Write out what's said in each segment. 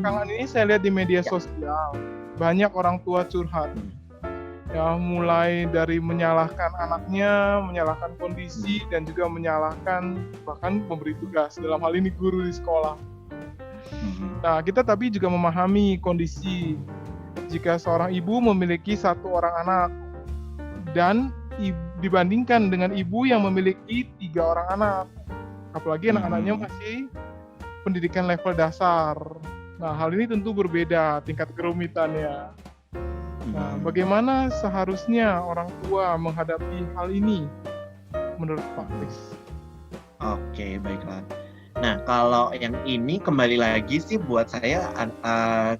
belakangan ini saya lihat di media Ya. sosial banyak orang tua curhat. Ya, mulai dari menyalahkan anaknya, menyalahkan kondisi, dan juga menyalahkan bahkan pemberi tugas, dalam hal ini guru di sekolah. Nah, kita tapi juga memahami kondisi jika seorang ibu memiliki 1 orang anak dan dibandingkan dengan ibu yang memiliki 3 orang anak, apalagi anak-anaknya masih pendidikan level dasar. Nah, hal ini tentu berbeda tingkat kerumitannya. Nah, bagaimana seharusnya orang tua menghadapi hal ini menurut Pak Kris? Oke, baiklah. Nah, kalau yang ini kembali lagi sih buat saya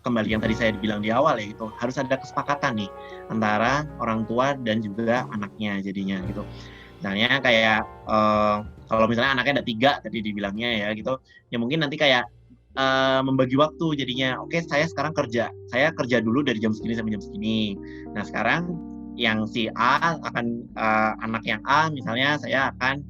kembali yang tadi saya bilang di awal ya, gitu. Harus ada kesepakatan nih antara orang tua dan juga anaknya jadinya gitu. Misalnya kayak kalau misalnya anaknya ada 3 tadi dibilangnya ya gitu, ya mungkin nanti kayak membagi waktu jadinya. Oke, saya sekarang kerja. Saya kerja dulu dari jam segini sampai jam segini. Nah, sekarang yang si A akan anak yang A misalnya saya akan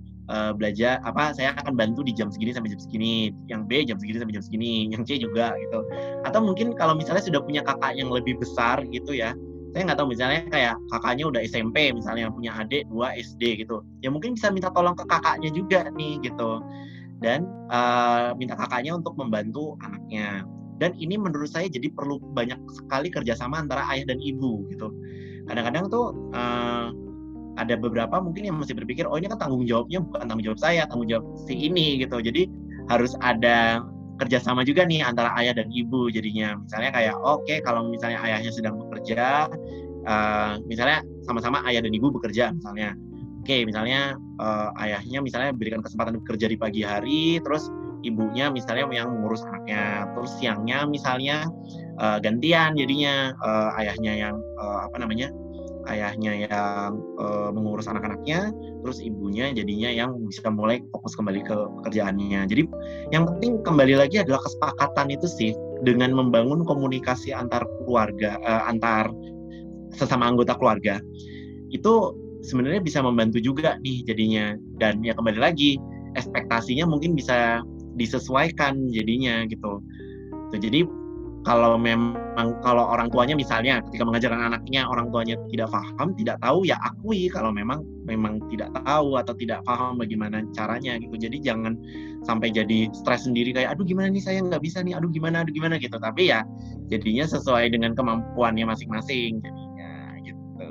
belajar saya akan bantu di jam segini sampai jam segini. Yang B jam segini sampai jam segini. Yang C juga gitu. Atau mungkin kalau misalnya sudah punya kakak yang lebih besar gitu ya. Saya nggak tahu misalnya kayak kakaknya udah SMP misalnya punya adik 2 SD gitu. Ya mungkin bisa minta tolong ke kakaknya juga nih gitu. Dan minta kakaknya untuk membantu anaknya. Dan ini menurut saya jadi perlu banyak sekali kerjasama antara ayah dan ibu gitu. Kadang-kadang tuh ada beberapa mungkin yang masih berpikir, oh ini kan tanggung jawabnya bukan tanggung jawab saya, tanggung jawab si ini gitu. Jadi harus ada kerjasama juga nih antara ayah dan ibu jadinya. Misalnya kayak oke, kalau misalnya ayahnya sedang bekerja, misalnya sama-sama ayah dan ibu bekerja misalnya. Oke, misalnya ayahnya misalnya berikan kesempatan bekerja di pagi hari, terus ibunya misalnya yang mengurus anaknya, terus siangnya misalnya gantian jadinya ayahnya yang ayahnya yang mengurus anak-anaknya, terus ibunya jadinya yang bisa mulai fokus kembali ke pekerjaannya. Jadi yang penting kembali lagi adalah kesepakatan itu sih, dengan membangun komunikasi antar keluarga, antar sesama anggota keluarga. Itu sebenarnya bisa membantu juga nih jadinya. Dan ya kembali lagi, ekspektasinya mungkin bisa disesuaikan jadinya gitu. Jadi kalau orang tuanya misalnya ketika mengajarkan anaknya orang tuanya tidak paham, tidak tahu, ya akui kalau memang tidak tahu atau tidak paham bagaimana caranya gitu. Jadi jangan sampai jadi stres sendiri kayak aduh gimana nih saya nggak bisa nih, aduh gimana gitu. Tapi ya jadinya sesuai dengan kemampuannya masing-masing jadinya gitu.